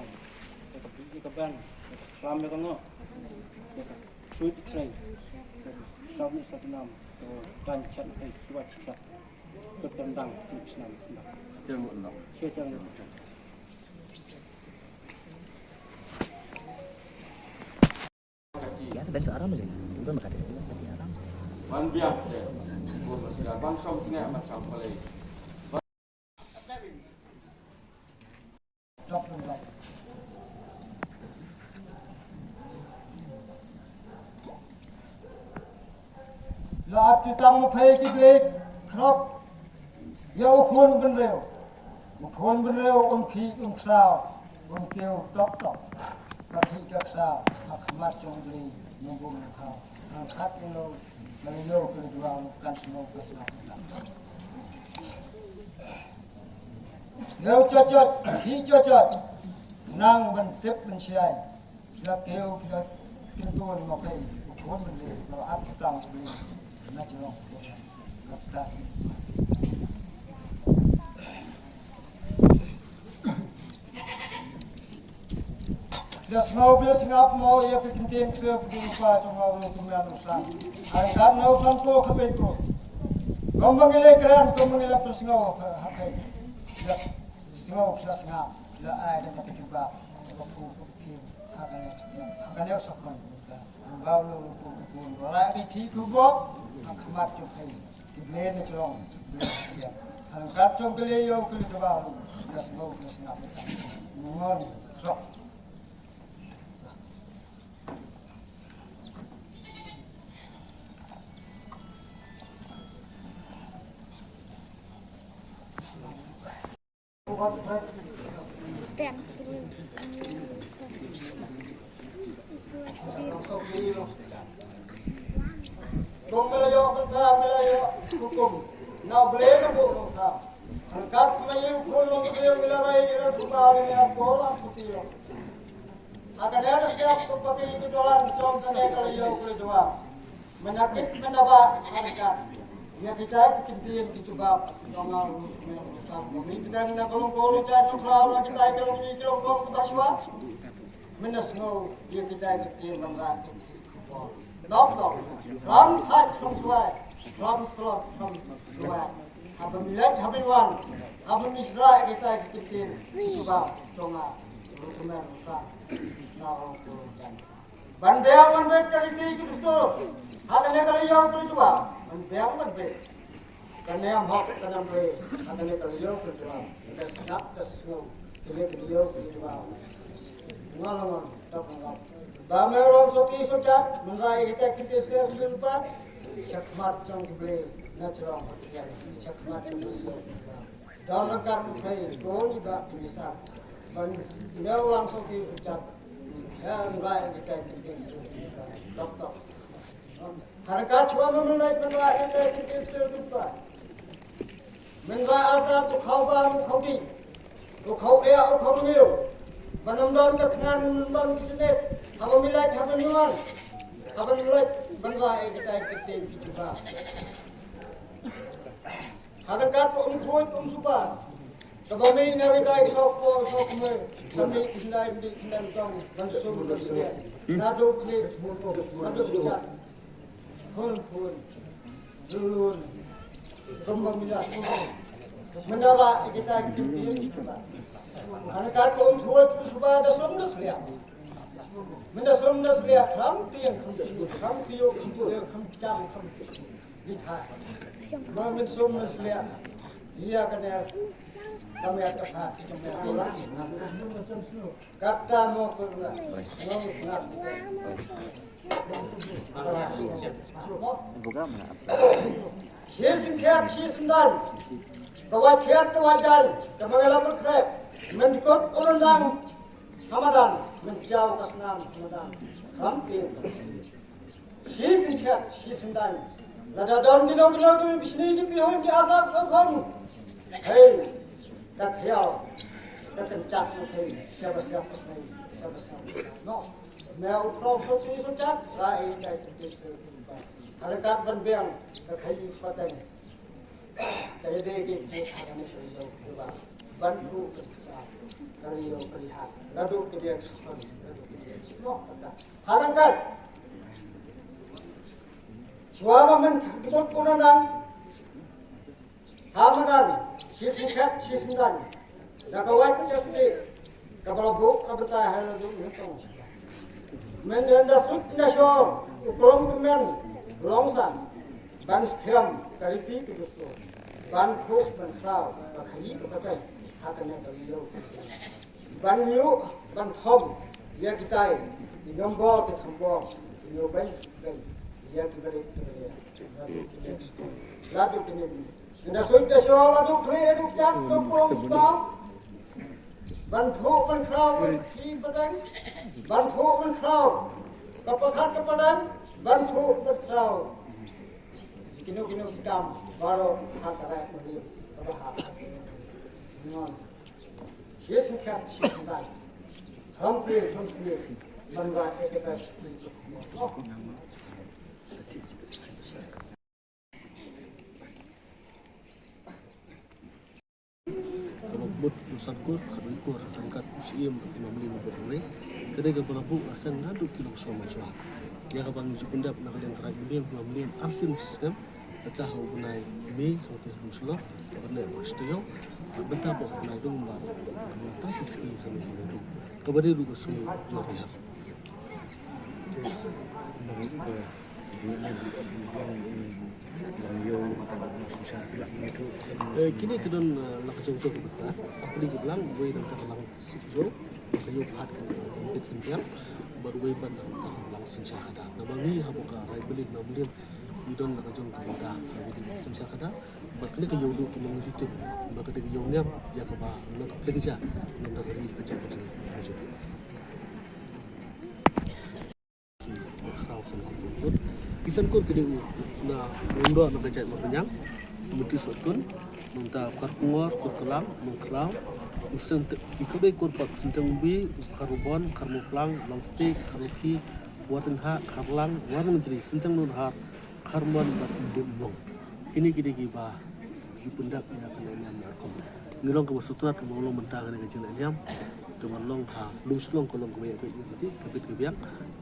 nam ka pi ka ban ram me ka ngo ka suit tray sam ni sat nam to tan chat ai tuat chat to tendang ni nam Jangan buat nak. che chang Ya sedang seorang mesti. Itu makanya seorang. Wan biar. Buat masih dah. Bang som tengah macam boleh. Lạp chỉ tăng phê cái lệ khóc yêu khuôn bên rêu một khuôn bên rêu ông khí ông sao ông kêu tóc tóc các thị các sao hạt mắt trong lì nông bông nông khao hàng khát như lâu mà lấy lâu cái vào một căn snow cái sao nếu cho khí cho năng bên tiếp bên xe là kêu cho kinh tuôn một cái một khuôn bên rêu nó áp chỉ tăng lì natural kapta das ngau bis ngap mo ya ke kinten kse ku pa cho ngau lu tu ya lu san ai kan ngau san ko khabe ko gombang ile kran gombang ile pes ngau ha kai ya ngau sa nga la ai da ka juba ko pu ki ha kan ya sa kan ngau lu ku la ki thi ku bo khmat cho kai lên nó cho hàng cát trong cái lê yêu cái vào là ngô là ngọc ngon sọc Kung malayo ka sa malayo hukum na bleno ko sa angkat mayu kuno ko yung milagay ira subali niya bola putilo akan ada setiap seperti itu doang trong sana kalau yo ko doa menakit menaba angkat ya kita kintin kicuba dongal sa kami kita na kolong chat ng kita kolong baswa menas ngo ya kita kintin mangga đọc đọc lắm thay không xuôi lắm không xuôi apa milik apa wan apa misra kita kitin coba conga rukuman rusak naong turutan ban cari ti itu ada negara yang kedua ban karena yang hak kadang be ada negara yang kedua kita sedap kesu negara kedua ngalaman tak ngalaman Bame orang soti socat, menrai kita siap berubah. Syakmat trong kebeli, natural material. Syakmat trong kebeli. Dalam rangka mukhay, kau juga bisa. Ban, dia orang soti socat, menrai kita siap berubah. Harga cuma menrai kita siap berubah. Menrai altar tu kau bang kau di, tu kau kau ngil. Banam ke tengah banam ke sini. Apa milai happen nuan, apa milai bangga kita juga. Kadang-kadang pun suka. Kalau kami nak kita sok me, kami kita di tentang langsung bersedia. Nado klik, nado bicara, pun, dulun, kembang milai. Menara kita juga. Kadang-kadang pun suka ada sundas lihat. Mendas lihat kampian kampiyo kamcam ditah. Mamin somnas lihat dia kena kami ada hak cuma kata mau kerja Bukan mana? Season dan bawa kiat wajan kemana berkerja menkut orang Ramadan menjauh kesenam Ramadan hampir season dan lada daun gino tu bisni je pihon di asal sabhan hey kat hiao kat kencak hey siapa pesnai no mau pro tu sucat sai dai tu harakat banbiang kakhai patang dai dai ke bantu Kaliyo kalihat. Lalu kemudian harangkan suara betul punanang hamadan sisingkat sisingkan nakawai pasti kapal buk kabetai halu itu menjanda sut nasor ukolom kemen longsan ban skram kariti itu ban khus ban khau bakhayi kabetai hakane kaliyo ban yu ban thom ya kitai ingambol ke thambol inyoban dan ya kibalik sebenarnya lalu kini anda sudah soal lalu kiri cak kompong ban thu ban khau ki padang ban thu ban khau kapakat kepadang ban thu ban khau kini hitam baru hak rakyat beliau berhak non singkat singkat hampir membuat kita Mut musangkur karikur angkat usiam imam lima berulai kedai kepalabu asal ngadu kilong suama suah ya kabang jupundap nakalian kerai beliam imam lim arsin sistem tahu benai me hotel muslo benai mastuyo bentar bok benai dong bar tak sisi kami dulu kabari lu kesini jauh kini kedon nak jauh-jauh betul. Aku di bilang, gue dan terlang sikjo, kayu hat kan betul baru gue bandar terlang senja kata. Nama ni habuka rai beli namlim, idon nak jauh ke muda, jadi senja kata. Berkali ke jauh tu mengu YouTube, berkali ke jauh niam, ya kaba nak kerja, nak dari kerja betul. Kerau senja kisan kur kini na undo na kajat mapenyang muti sotun munta karpungor kurkelang mungklau useng ikobe kur pak sintang bi karubon karmuplang longstik karuki waten ha karlang warung jeri sintang nun har karmon bat bumbong ini kini giba gipundak ya kena nyam akom ngilong ke masutrat ke mawlong mentang dengan jenang nyam kemalong ha luslong kolong ke bayak berarti kabit kebiang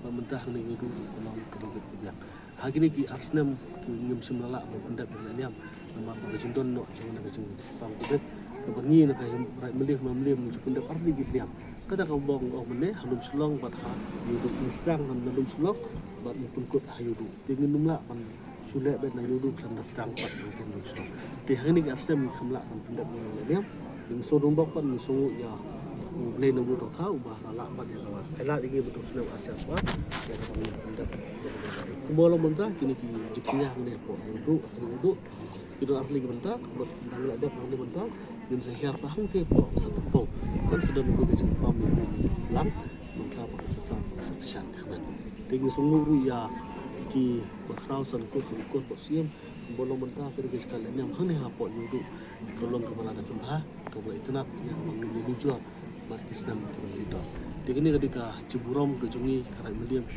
mentah dengan itu kolong ke kabit kebiang Hagini ki arsnam ki ngim simlala pendak dengan niam nama berjundon no jangan berjun pang kubet kebangi nak rai melih mamlim pendak ardi gidiam kata kau bong oh mene halum sulong bat ha yudu instang dan halum sulong bat pun hayudu dengan numla pan sulet bet na yudu kan stang pat dengan sulong di hagini ki arsnam ki kamla pendak dengan niam dengan sodong bak pan sungu ya lain nombor tak tahu bah lak bat ya kawan elak lagi betul sudah asal apa ya kami pendak Kumbolo mentah kini jekinya ni apa duduk kita asli mentah buat tanggal ada pang mentah dan saya tahun tu po satu po kan sudah menunggu di pam lang mentah pakai sesat sekian kan tinggi sungguh ya ki bakrau san ko siam kumbolo mentah pergi sekali ni amhan ha po duduk kolong kemana ada pentah kau itu nak yang menunggu jual markis dan kita ini ketika ceburom kejungi karai medium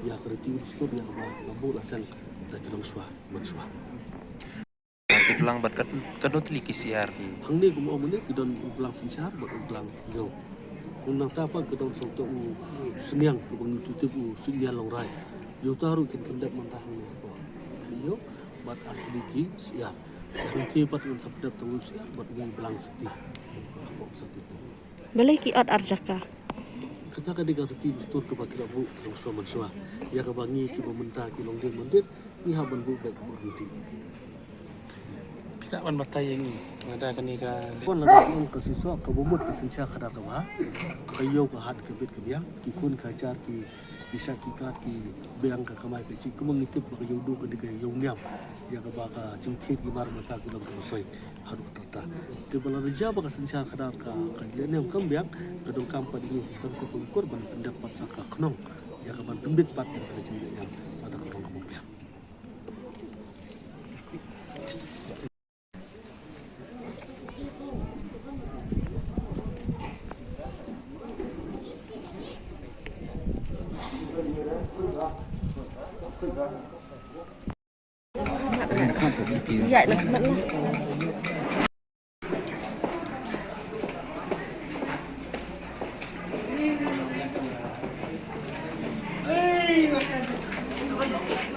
ya kereti ustur yang lambu lasan dan jelang suah mansua ulang berkat kedot liki siar hang ni kumo menit idon ulang sincar ulang yo unang tapa kedon soto seniang ku bang tutup sunya long rai yo taru kin pendak mentah ni yo bat liki siar hang ti pat ngan sabdap tu siar bat ni belang seti seti boleh ki ot arjaka kita kan diganti ustur ke bagi labu yang suah mansua ya kebangi ki mementah ki long dia mendir ni haban bu baik berhenti tidak man matai yang ni ada kan ni ka pun ada orang ke siswa ke bumut ke senca kadar ke bah kayo ke hat ke bit ke biang ki kun kajar ki bisa ki kat ki biang ke kamai ke ci kumang itip ke yudu ke diga yongnyam ya ke baka jingkit ki mar mata ki long ke soi hadu tata ke bala reja baka senca kadar ka kajian yang kambiang kadung kampa di san ko kur ban pendapat saka knong ya ke ban pembit pat ke kajian yang ada kadung kambiang Dạ được mất Iya.